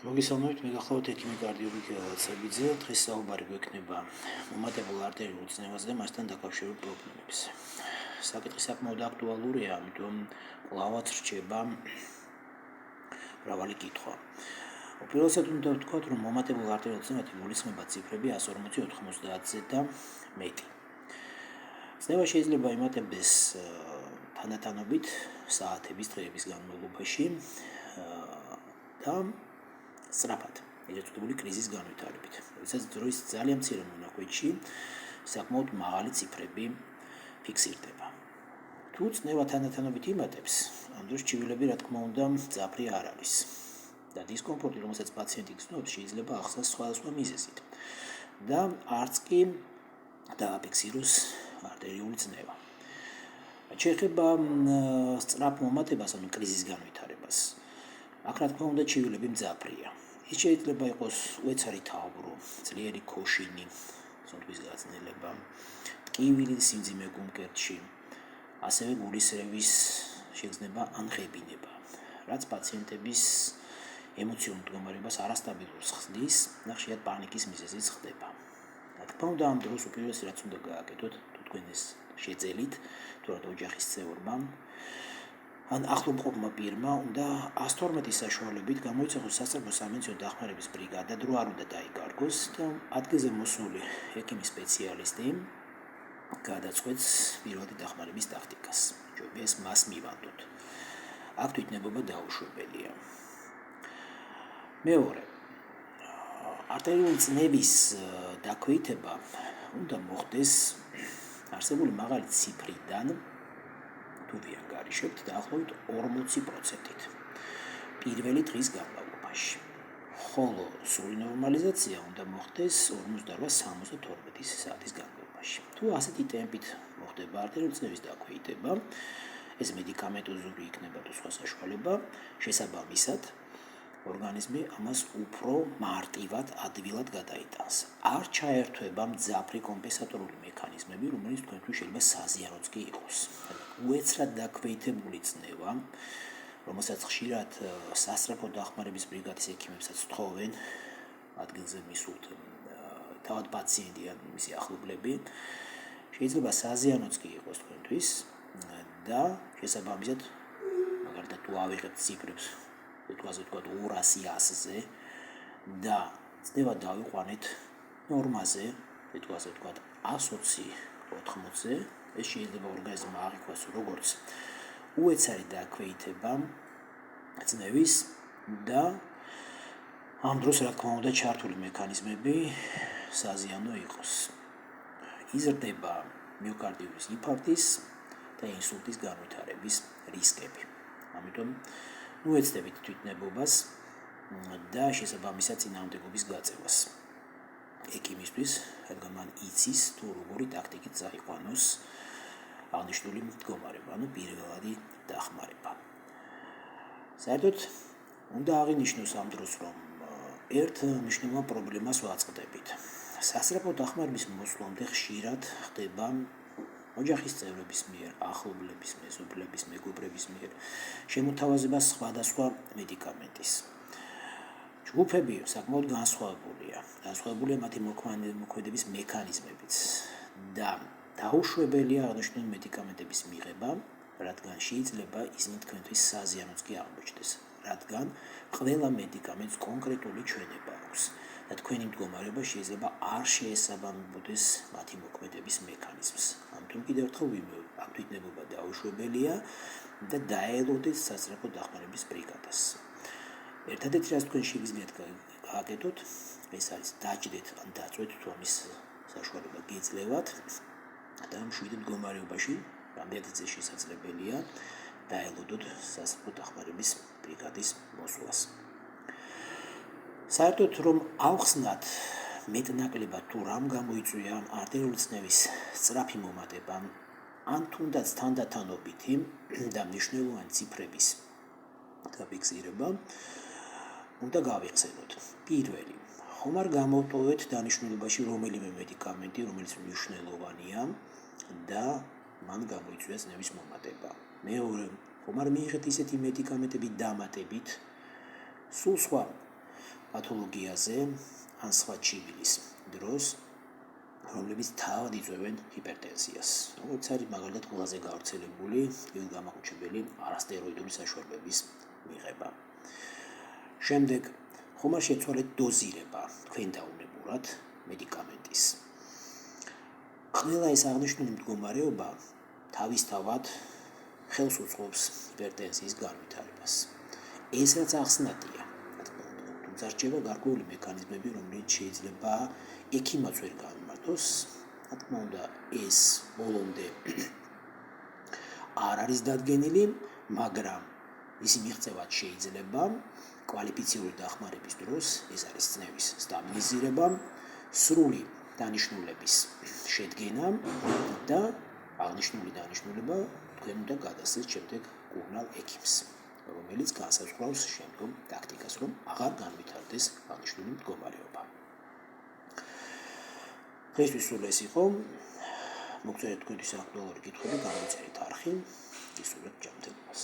მოგესალმებით, მე გახლავთ ექიმი კარდიოლოგი ელაცაბიძე. დღეს საუბარი გვექნება მომატებულ არტერიულ წნევაზე და მასთან დაკავშირებულ პრობლემებზე. საკითხი საკმაოდ აქტუალურია, ამიტომ კვლავაც რჩება მრავალი კითხვა. უპირველესად უნდა ვთქვათ, რომ მომატებულ არტერიულ წნევად მოგიხსნება ციფრები 140-90-ზე და მეტი. წნევა შეიძლება იმატებდეს თანდათანობით საათების, დღეების განმავლობაში და სწრაფად, ეგრეთ წოდებული კრიზის განვითარებით. როდესაც დროის ძალიან მცირე მონაკვეთში საკმაოდ მაღალი ციფრები ფიქსირდება. თუ წნევა თანდათანობით იმატებს, ამ დროს ჩივილები, რა თქმა უნდა, მძაფრი არ არის. და დისკომფორტი, რომელსაც პაციენტი გრძნობს, შეიძლება ახსნას სხვადასხვა მიზეზით. და არც კი დააფიქსიროს არტერიული წნევა. შეეხება სწრაფ მომატებას, ანუ კრიზის განვითარებას. აქ რა თქმა უნდა, ჩივილები მძაფრია. ის შეიძლება იყოს უეცარი თაობრო, ძლიერი ქოშინი, სუნთქვის გაწნილება, ტკივილი სიმძიმე გულმკერდში, ასევე გულისრევის შეგრძნება ან ღებინება, რაც პაციენტების ემოციურ მდგომარეობას არასტაბილურს ხდის და ხშირად პანიკის მიზეზიც ხდება. რა თქმა უნდა, ამ დროს უპირველესი რაც უნდა გააკეთოთ, თუ თქვენ ეს შეძელით, თუ რა ოჯახის წევრმა ან ახლო მყოფმა პირმა უნდა 112 საშუალებით გამოიცეცხოს სასწრაფო სამედიცინო დახმარების ბრიგადა, დრო არ უნდა დაიკარგოს და ადგილზე მოსული ექიმის სპეციალისტი გადაწყვეტს პირველადი დახმარების ტაქტიკას. ჯობია ეს მას მივანდოთ. აქ თვითნებობა დაუშვებელია. მეორე, არტერიული წნევის დაქვეითება უნდა მოხდეს არსებული მაღალი ციფრიდან თუ ვიანგარიშებთ დაახლოებით 40%-ით პირველი დღის განმავლობაში. ხოლო სრული ნორმალიზაცია უნდა მოხდეს 48-72 საათის განმავლობაში. თუ ასეთი ტემპით მოხდება არტერიული წნევის დაქვეითება, ეს მედიკამენტოზური იქნება თუ სხვა საშუალება, შესაბამისად ორგანიზმი ამას უფრო მარტივად, ადვილად გადაიტანს. არ ჩაერთვება მძაფრი კომპენსატორული მექანიზმები, რომელიც თქვენთვის შეიძლება საზიანოც კი იყოს. უეცრად დაქვეითებული წნევა, რომელსაც ხშირად სასწრაფო დახმარების ბრიგადის ექიმებსაც თხოვენ ადგილზე მისულთ თავად პაციენტი ან მისი ახლობლები, შეიძლება საზიანოც კი იყოს თქვენთვის და შესაბამისად, მაგალითად თუ ავიღებთ ციფრებს, უთქვაზე თქვა 200-100-ზე და წნევა დავიყვანეთ ნორმაზე, უთქვაზე თქვა 120-80-ზე, ეს შეიძლება ორგანიზმმა აღიქვას როგორც უეცარი დაქვეითება წნევის და ამ დროს რა თქმა უნდა ჩართული მექანიზმები საზიანო იყოს. იზრდება მიოკარდიtis ინფარქტის და ინსულტის განვითარების რისკები. ამიტომ უეცდებით თვითნებობას და შესაბამისად წინააღმდეგობის გაწევას ექიმისთვის, რადგან მან იცის თუ როგორი ტაქტიკით წაიყვანოს აღნიშნული მდგომარეობა, ანუ პირველადი დახმარება. საერთოდ უნდა აღინიშნოს ამ დროს, რომ ერთ მნიშვნელოვან პრობლემას ვაწყდებით. სასწრაფო დახმარების მოსვლამდე ხშირად ხდება ოჯახის წევრების მიერ, ახლობლების, მეზობლების, მეგობრების მიერ შემოთავაზება სხვადასხვა მედიკამენტის. ჯგუფები საკმაოდ განსხვავებულია მათი მოქმედების მექანიზმებიც და დაუშვებელია აღნიშნული მედიკამენტების მიღება, რადგან შეიძლება ისინი თქვენთვის საზიანოც კი აღმოჩნდეს, რადგან ყველა მედიკამენტს კონკრეტული ჩვენება აქვს და თქვენი მდგომარეობა შეიძლება არ შეესაბამებოდეს მათი მოქმედების მექანიზმს. ამიტომ კიდევ ერთხელ ვიმეორებ, აქ თვითნებობა დაუშვებელია და დაელოდეთ სასწრაფო დახმარების ბრიგადას. ერთადერთი რაც თქვენ შეგიძლიათ გააკეთოთ, ეს არის დაჭდეთ ან დაწვეთ თუ ამის საშუალება გიძლევათ და მშვიდ მდგომარეობაში, რამდენადაც შესაძლებელია, დაელოდოთ სასწრაფო დახმარების ბრიგადის მოსვლას. საერთოდ რომ ავხსნათ მეტნაკლებად თუ რამ გამოიწვია არტერიული წნევის სწრაფი მომატება, ან თუნდაც თანდათანობითი და მნიშვნელოვანი ციფრების დაფიქსირება, უნდა გავიხსენოთ. პირველი, ხომ არ გამოვტოვეთ დანიშნულებაში რომელიმე მედიკამენტი, რომელიც მნიშვნელოვანია და მან გამოიწვია წნევის მომატება. მეორე, ხომ არ მიიღეთ ისეთი მედიკამენტები დამატებით, სულ სხვა პათოლოგიაზე ან სხვა ჩივილის დროს, რომლებიც თავად იწვევენ ჰიპერტენზიას. როგორც არის მაგალითად ყველაზე გავრცელებული გამაყუჩებელი არასტეროიდული საშუალებების მიღება. შემდეგ ხომარ შეცვალეთ დოზირება თქვენ დაუნებურად მედიკამენტის. ყველა ეს აღნიშნული მდგომარეობა თავისთავად ხელს უწყობს ჰიპერტენზიის განვითარებას. ეს რაც ახსნადია, თუმცა რჩება გარკვეული მექანიზმები, რომელიც შეიძლება ექიმაც ვერ განმარტოს. რა თქმა უნდა, ეს ბოლომდე არ არის დადგენილი, მაგრამ ისი მიღწევაც შეიძლება კვალიფიციური დახმარების დროს, ეს არის წნევის სტაბილიზირება, სრული დანიშნულების შედგენა და აღნიშნული დანიშნულება თქვენ უნდა გადასცეთ შემდეგ კურნალ ექიმს, რომელიც განსაზღვრავს შემდგომ ტაქტიკას, რომ აღარ განვითარდეს აღნიშნული მდგომარეობა. დღესთვის სულ ეს იყო. მოგწერეთ თქვენი სააქტუალური კითხვები, გამოიწერეთ არხი, ისურვებთ ჯანმრთელობას.